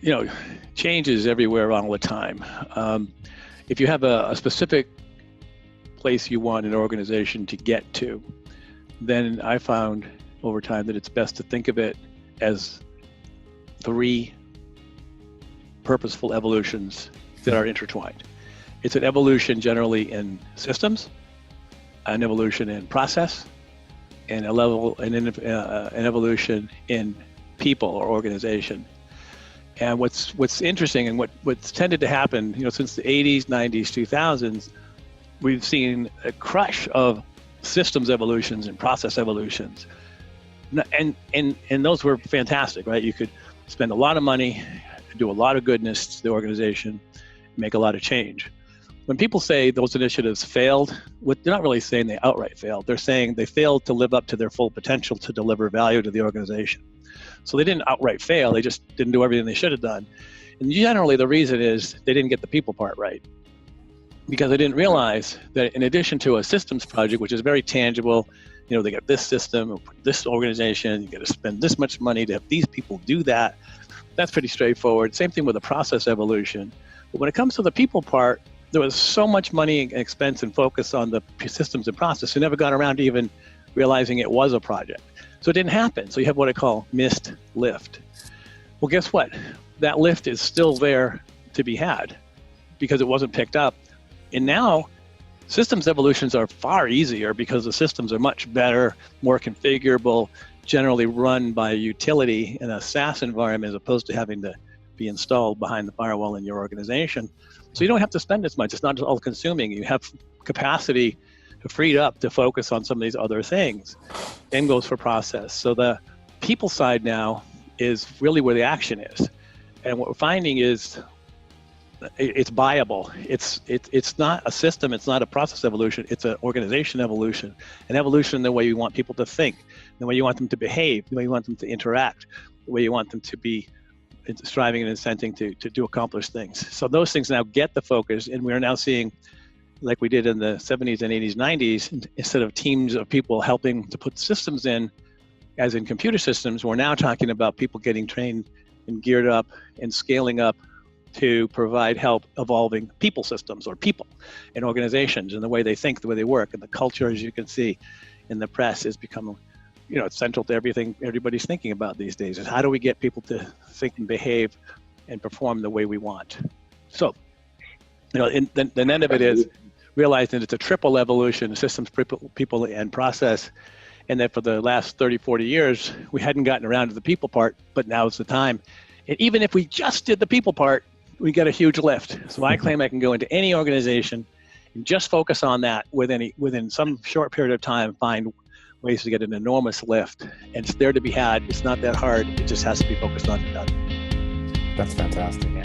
you know, change is everywhere all the time. If you have a specific place you want an organization to get to, then I found over time that it's best to think of it as three purposeful evolutions that are intertwined. It's an evolution generally in systems, an evolution in process, and an evolution in people or organization. And what's interesting and what's tended to happen, since the 80s, 90s, 2000s, we've seen a crush of systems evolutions and process evolutions. And those were fantastic, right? You could spend a lot of money, do a lot of goodness to the organization, make a lot of change. When people say those initiatives failed, they're not really saying they outright failed. They're saying they failed to live up to their full potential to deliver value to the organization. So they didn't outright fail, they just didn't do everything they should have done. And generally the reason is they didn't get the people part right. Because they didn't realize that in addition to a systems project, which is very tangible, they got this system, this organization, you got to spend this much money to have these people do that. That's pretty straightforward. Same thing with a process evolution. But when it comes to the people part, there was so much money and expense and focus on the systems and process, who never got around to even realizing it was a project. So it didn't happen. So you have what I call missed lift. Well, guess what? That lift is still there to be had because it wasn't picked up. And now systems evolutions are far easier because the systems are much better, more configurable, generally run by a utility in a SaaS environment as opposed to having to be installed behind the firewall in your organization. So you don't have to spend as much. It's not all consuming. You have capacity freed up to focus on some of these other things. Same goes for process. So the people side now is really where the action is. And what we're finding is it's viable. It's not a system, it's not a process evolution, it's an organization evolution. An evolution in the way you want people to think, the way you want them to behave, the way you want them to interact, the way you want them to be striving and incenting to accomplish things. So those things now get the focus, and we're now seeing, like we did in the 70s and 80s, 90s, instead of teams of people helping to put systems in, as in computer systems, we're now talking about people getting trained and geared up and scaling up to provide help evolving people systems or people and organizations and the way they think, the way they work. And the culture, as you can see in the press, has become, it's central to everything everybody's thinking about these days, is how do we get people to think and behave and perform the way we want? So, the end of it is realizing it's a triple evolution, systems, people, and process. And that for the last 30, 40 years, we hadn't gotten around to the people part, but now's the time. And even if we just did the people part, we get a huge lift. So I claim I can go into any organization and just focus on that within some short period of time, find ways to get an enormous lift. And it's there to be had. It's not that hard. It just has to be focused on and done. That's fantastic.